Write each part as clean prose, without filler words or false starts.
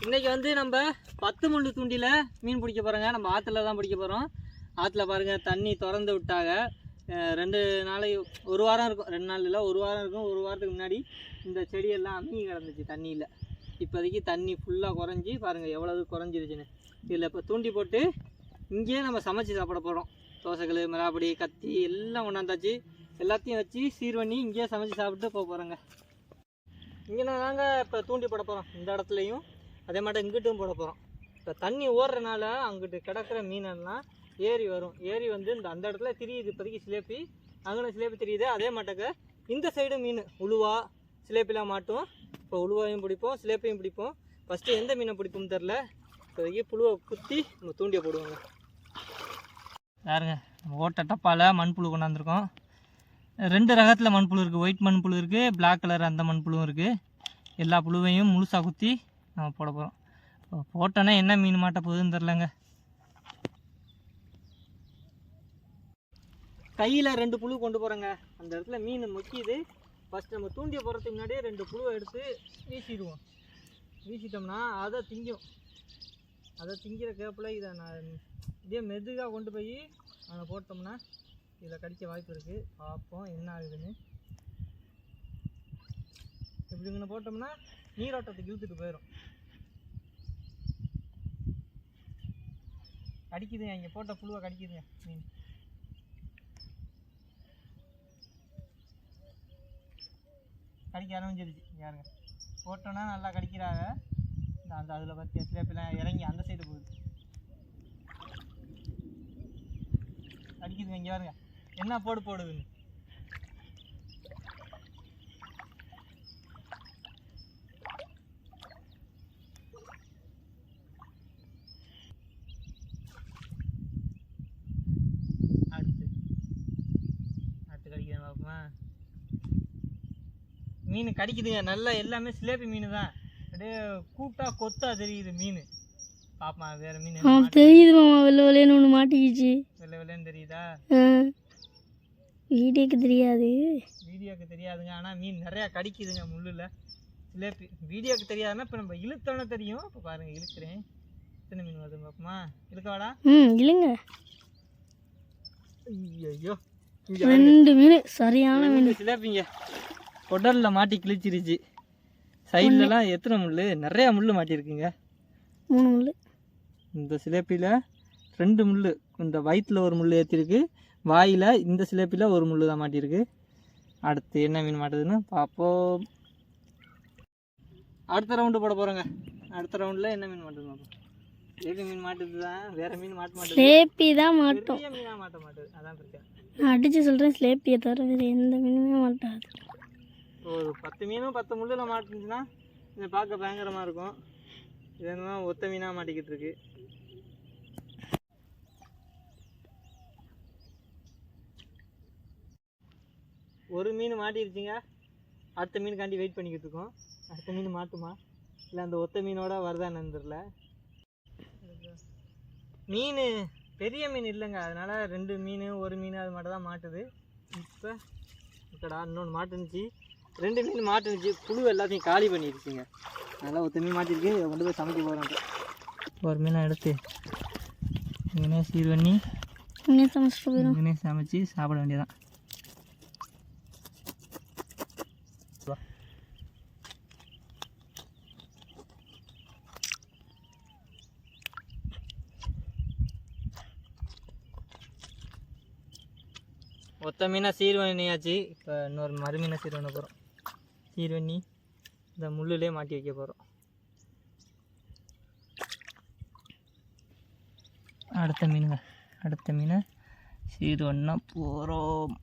இன்றைக்கி வந்து நம்ம 10 முள்ளு தூண்டியில் மீன் பிடிக்க போகிறோங்க. நம்ம ஆற்றுல தான் பிடிக்க போகிறோம். ஆற்றுல பாருங்கள் தண்ணி திறந்து விட்டாங்க. 2 நாளைக்கு 1 வாரம் இருக்கும், 2 நாள் இல்லை 1 வாரம் இருக்கும். 1 வாரத்துக்கு முன்னாடி இந்த செடியெல்லாம் அமுங்கி கிடந்துச்சு தண்ணியில். இப்போதைக்கு தண்ணி ஃபுல்லாக குறைஞ்சி பாருங்கள் எவ்வளவு குறைஞ்சிருச்சுன்னு. இதில் இப்போ தூண்டி போட்டு இங்கேயே நம்ம சமைச்சு சாப்பிட போகிறோம். தோசைகள், மிளகாப்பொடி, கத்தி எல்லாம் கொண்டாந்தாச்சு. எல்லாத்தையும் வச்சு சீர் பண்ணி இங்கேயே சமைச்சு சாப்பிட்டு போக போகிறோங்க. இங்கே நாங்கள் இப்போ தூண்டி போட போகிறோம். இந்த இடத்துலையும் அதே மாதிரி இங்கிட்டும் போட போகிறோம். இப்போ தண்ணி ஓடுறதுனால அங்கிட்டு கிடக்கிற மீனெல்லாம் ஏரி வரும். ஏரி வந்து அந்த இடத்துல தெரியுது. இப்போதைக்கு சிலேப்பி, அங்கே சிலேப்பி தெரியுது. அதே மாட்டக்க இந்த சைடு மீன் உழுவா சிலேப்பிலாம் மாட்டும். இப்போ உழுவாயும் பிடிப்போம், சிலேப்பையும் பிடிப்போம். ஃபஸ்ட்டு எந்த மீனை பிடிப்போம்னு தெரில. இப்போதைக்கு புழுவை குத்தி நம்ம தூண்டியை போடுவோங்க. பாருங்க, நம்ம ஓட்ட டப்பாவில் மண்புழு கொண்டாந்துருக்கோம். 2 ரகத்தில் மண்புழு இருக்குது. ஒயிட் மண்புழு இருக்குது, பிளாக் கலர் அந்த மண்புழுவும் இருக்குது. எல்லா புழுவையும் முழுசாக குத்தி நம்ம போட போகிறோம். போட்டோன்னே என்ன மீன் மாட்ட போகுதுன்னு தெரிலங்க. கையில் 2 புழு கொண்டு போகிறோங்க. அந்த இடத்துல மீன் முக்கியது. ஃபஸ்ட்டு நம்ம தூண்டியை போடுறதுக்கு முன்னாடியே 2 புழுவை எடுத்து வீசிடுவோம். வீசிட்டோம்னா அதை திங்கும். அதை திங்கிற கேப்பில் இதை நான் இதே மெதுவாக கொண்டு போய் அதை போட்டோம்னா இதில் கடிக்க வாய்ப்பு இருக்குது. பார்ப்போம் என்ன ஆகுதுன்னு. இப்படி இங்கே போட்டோம்னா நீரோட்டத்துக்கு இழுத்துட்டு போயிடும். கடிக்குதுங்க, இங்கே போட்ட புழுவை கடிக்குதுங்க மீன். கடிக்க ஆரம்பிச்சிருச்சு யாருங்க. போட்டோன்னா நல்லா கடிக்கிறாங்க. அந்த அதில் பற்றி சிலேப்பிலாம் இறங்கி அந்த சைடு போகுது. கடிக்குதுங்க, இங்கே பாருங்க என்ன போடுதுன்னு. அடுத்து கடிக்குது பார்ப்போமா. மீன் கடிக்குதுங்க நல்லா. எல்லாமே சிலேப்பி மீன் தான். அப்படியே கூட்டா கொத்தா தெரியுது மீன். பாப்பா வேற மீன் தெரியுது மாமா. வெள்ளை வெள்ளைன்னு ஒன்று மாட்டிக்கிச்சு. வெள்ளை வெள்ளைன்னு தெரியுதா? வீடியோக்கு தெரியாது. வீடியோக்கு தெரியாதுங்க. ஆனால் மீன் நிறையா கடிக்குதுங்க முள்ளில். சிலேப்பி வீடியோக்கு தெரியாதுன்னா இப்போ நம்ம இழுத்தோன்னே தெரியும். இப்போ பாருங்கள் இழுக்கிறேன். எத்தனை மீன் வருது பார்ப்போமா. இழுக்கவாடா. இல்லைங்க. ஐயோ 2 மீன் சரியான மீன். சிலேப்பிங்க கொடலில் மாட்டி கிழிச்சிருச்சு. சைட்லலாம் எத்தனை முள்? நிறையா முள் மாட்டியிருக்குங்க. 3 முள். இந்த சிலேப்பியில் 2 முள். இந்த வயிற்றில் ஒரு முள் ஏற்றிருக்கு, வாயில் இந்த சிலேப்பியில் ஒரு முள் தான் மாட்டியிருக்கு. அடுத்து என்ன மீன் மாட்டுதுன்னு பார்ப்போம். அடுத்த ரவுண்டு போட போகிறோங்க. அடுத்த ரவுண்டில் என்ன மீன் மாட்டுதுன்னு பார்ப்போம். சிலேப்பி மீன் மாட்டுது தான், வேறு மீன் மாட்ட மாட்டேது. சிலேப்பி தான் மாட்டோம். மீனாக மாட்ட மாட்டேது. அதான் பிரச்சனை. நான் அடித்து சொல்கிறேன், சிலேப்பியை தவிர வேறு எந்த மீனுமே மாட்டாது. ஒரு 10 மீனும் 10 முள்ளில் மாட்டுச்சுன்னா இதை பார்க்க பயங்கரமாக இருக்கும். இது என்னன்னா ஒத்த மீனாக மாட்டிக்கிட்டு இருக்கு. ஒரு மீன் மாட்டிருச்சுங்க. அடுத்த மீனுக்காண்டி வெயிட் பண்ணிக்கிட்டு இருக்கோம். அடுத்த மீன் மாட்டுமா இல்லை அந்த ஒத்த மீனோட வருதான்னு தெரியல. மீன் பெரிய மீன் இல்லைங்க, அதனால் 2 மீன் 1 மீன் அது மட்டும் தான் மாட்டுது. இப்போ இருக்கடா இன்னொன்று மாட்டுனுச்சு. 2 மீன் மாட்டுனுச்சு. புழு எல்லாத்தையும் காலி பண்ணிடுச்சுங்க. நல்லா ஒத்த மீன் மாட்டிருக்கு. இதை கொண்டு போய் சமைக்க போகிறோம். ஒரு மீனை எடுத்து இங்கே சீர் பண்ணி இங்கே சமைச்சு சாப்பிட வேண்டியதான். ஒத்த மீனாக சீர் பண்ணியாச்சு. இப்போ இன்னொரு மறுமீனை சீர் பண்ண போகிறோம். சீர் பண்ணி இந்த முள்ளுலேயே மாட்டி வைக்க போகிறோம். அடுத்த மீனை சீர் பண்ண போகிறோம்.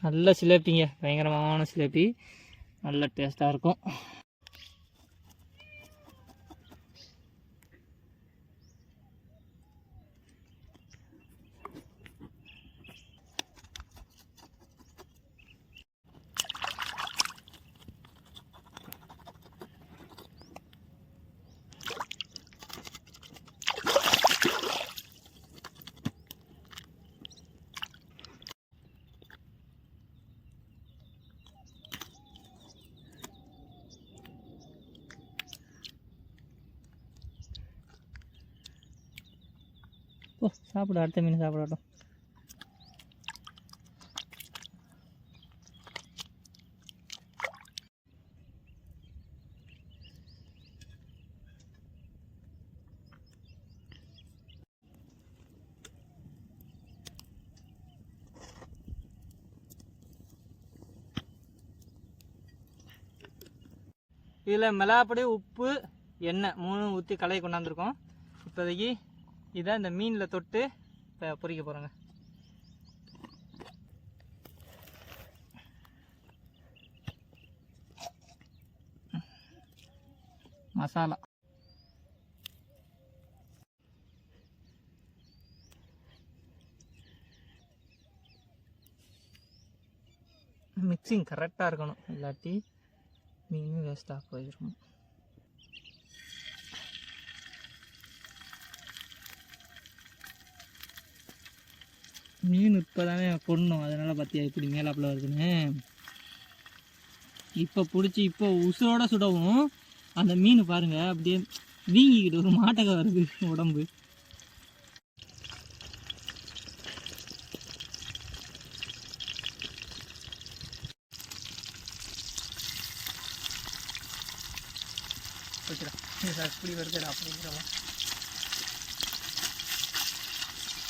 நல்ல சிலேப்பிங்க, பயங்கரமான சிலேப்பி. நல்ல டேஸ்ட்டாக இருக்கும். சாப்பிடு, அடுத்த மீன் சாப்பிடட்டும். இதில் மிளகாப்பொடி, உப்பு, எண்ணெய் 3 ஊற்றி கலவை கொண்டாந்துருக்கோம். இப்போதைக்கு இதை இந்த மீனில் தொட்டு இப்போ பொரிக்க போகிறோங்க. மசாலா மிக்சிங் கரெக்டாக இருக்கணும், இல்லாட்டி மீன் வேஸ்ட்டாக போயிடும். மீன் இப்போ தானே கொண்டோம், அதனால் பார்த்தியா இப்படி மேலாப்பில் வருதுன்னு. இப்போ பிடிச்சி இப்போ உசுரோட சுடவும் அந்த மீன் பாருங்கள் அப்படியே வீங்கிக்கிட்டு ஒரு மாட்டக வருது உடம்பு. இப்படி வருதுடா அப்படிங்கிறவா.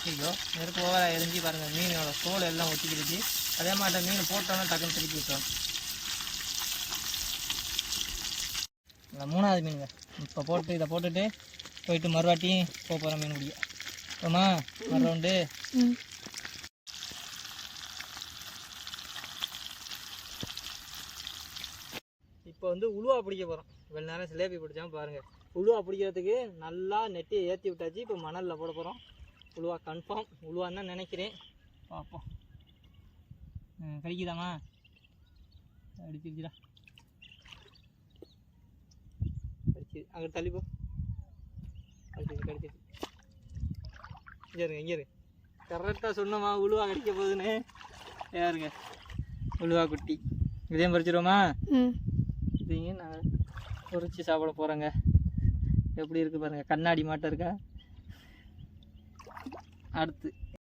ஐயோ நெருப்பு ஓவராக எரிஞ்சு பாருங்கள், மீனோட தோல் எல்லாம் ஒட்டிக்கிடுச்சு. அதே மாதிரி மீன் போட்டோன்னா டக்குன்னு திருப்பி விட்டோம். இந்த 3வது மீனுங்க. இப்போ போட்டு இதை போட்டுட்டு போயிட்டு மறுவாட்டியும் போக போகிறோம் மீன் பிடிக்க. போமா மறு ரவுண்டு. இப்போ வந்து உளுவா பிடிக்க போகிறோம். இவ்வளோ நேரம் சிலேபி பிடிச்சாமல் பாருங்கள். உளுவா பிடிக்கிறதுக்கு நல்லா நெட்டியை ஏற்றி விட்டாச்சு. இப்போ மணலில் போட போகிறோம். உளுவா கன்ஃபார்ம் உளுவான்னு தான் நினைக்கிறேன். பார்ப்போம். கிடைக்குதாம்மா? அடிச்சிருச்சுடா. கடிச்சிது, அங்கே தள்ளிப்போ. கடிச்சிது. இங்கே இருங்க. கரெக்டாக சொன்னோமா உளுவா கடிக்க போகுதுன்னு. யாருங்க உளுவா குட்டி. இதையும் பறிச்சிடுவோமா? இதையும் நான் பொறிச்சு சாப்பிட போகிறேங்க. எப்படி இருக்குது பாருங்கள், கண்ணாடி மாட்டம் இருக்கா. அடுத்து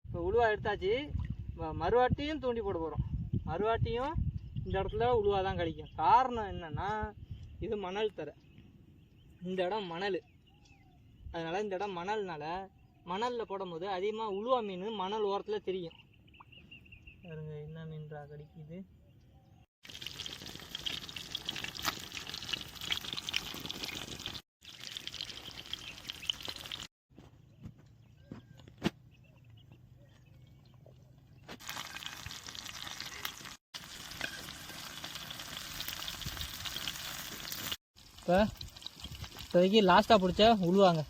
இப்போ உளுவா எடுத்தாச்சு. மறுவாட்டியும் தூண்டி போட போகிறோம். மறுவாட்டியும் இந்த இடத்துல உளுவா தான் கிடைக்கும். காரணம் என்னென்னா இது மணல் தரை, இந்த இடம் மணல். அதனால் இந்த இடம் மணல்னால மணலில் போடும்போது அதிகமாக உளுவா மீன் மணல் ஓரத்தில் தெரியும். பாருங்க என்ன மீன்றா கிடைக்குது. இப்போதைக்கு லாஸ்ட்டாக பிடிச்ச உளுவாங்க.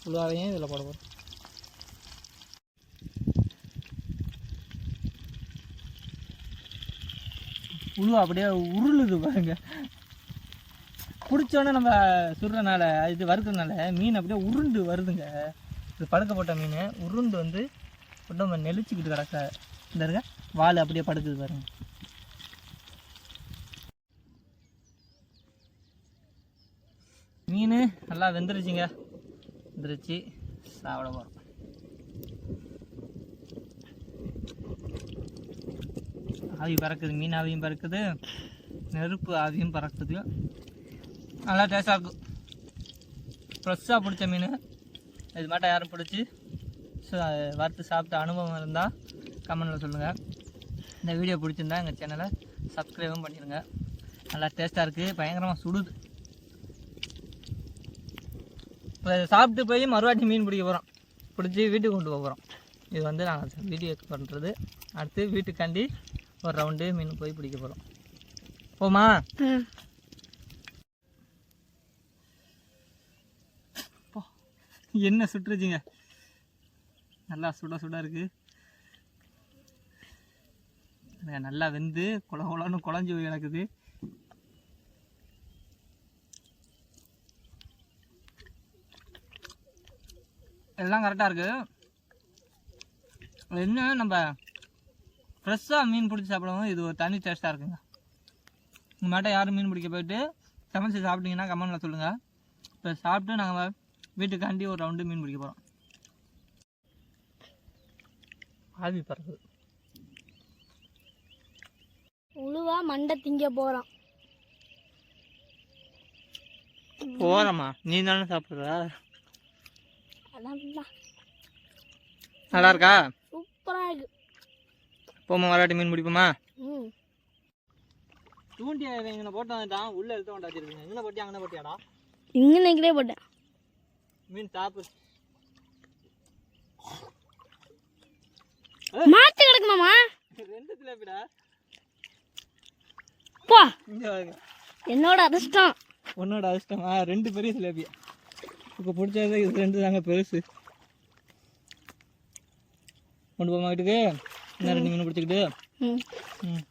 உளுவாவையும் இதில் போட போகிறோம். உளுவா அப்படியே உருளுது பாருங்க. பிடிச்சோன்னே நம்ம சுடுறனால இது வறுக்கிறதுனால மீன் அப்படியே உருண்டு வருதுங்க. இது படுக்கப்பட்ட மீன் உருண்டு வந்து உடம்பு நெளிச்சிக்கிட்டு கிடக்க. இந்த இருக்க வால் அப்படியே படுக்குது பாருங்க. மீன் நல்லா வெந்துருச்சுங்க. வெந்துருச்சு, சாப்பிட போகிறோம். ஆவி பறக்குது, மீன் ஆவியும் பறக்குது, நெருப்பு ஆவியும் பறக்குது. நல்லா டேஸ்டாக இருக்கும். ஃப்ரெஷ்ஷாக பிடிச்ச மீன் இது மட்டும் யாரும் பிடிச்சி வறுத்து சாப்பிட்ட அனுபவம் இருந்தால் கமெண்டில் சொல்லுங்கள். இந்த வீடியோ பிடிச்சிருந்தா எங்கள் சேனலை சப்ஸ்கிரைபும் பண்ணிடுங்க. நல்லா டேஸ்ட்டாக இருக்குது, பயங்கரமாக சுடுது. இப்போ சாப்பிட்டு போய் மறுவாட்டி மீன் பிடிக்க போகிறோம். பிடிச்சி வீட்டுக்கு கொண்டு போகிறோம். இது வந்து நாங்கள் வீடியோ பண்ணுறது. அடுத்து வீட்டுக்காண்டி ஒரு ரவுண்டு மீன் போய் பிடிக்க போகிறோம். போமா? என்ன சுட்டுருச்சுங்க, நல்லா சுட இருக்குது. நல்லா வெந்து குளன்னு குழஞ்சி போய் கிடக்குது. எல்லாம் கரெக்டாக இருக்குது. என்ன நம்ம ஃப்ரெஷ்ஷாக மீன் பிடிச்சி சாப்பிடுவோம். இது ஒரு தனி டேஸ்ட்டாக இருக்குங்க. உங்கள் மாட்ட யாரும் மீன் பிடிக்க போயிட்டு சமைச்சு சாப்பிட்டீங்கன்னா கமெண்டில் சொல்லுங்கள். இப்போ சாப்பிட்டு நாங்கள் வீட்டுக்காண்டி ஒரு ரவுண்டு மீன் பிடிக்க போகிறோம். ஆவி பறக்குது. உழுவா மண்டை திங்க போகிறான். போகிறம்மா, நீ தானே சாப்பிட்ற. அதான் நல்லா இருக்கா? சூப்பராக இருக்கு. போமா, வராட்டி மீன் பிடிப்போமா? ம். தூண்டி இங்கே போட்டு வந்துட்டான், உள்ளே எடுத்து கொண்டு வச்சிருக்கீங்க. இங்கே போட்டி அங்கே போட்டியாடா? இங்கே நிற்கிறே போட்டேன். மீன் சாப்பு மாற்றி கிடக்குமாமா. 2 சிலேபிடா. போ, இங்கே வாங்க. என்னோட அதிர்ஷ்டம். உன்னோட அதிர்ஷ்டமா? 2 பெரிய சிலேபி. இப்போ பிடிச்சது இது 2 தாங்க பெருசு. கொண்டு போமா வீட்டுக்கு. இன்னும் 2 மீன் பிடிச்சிக்கிட்டு. ம். ம்.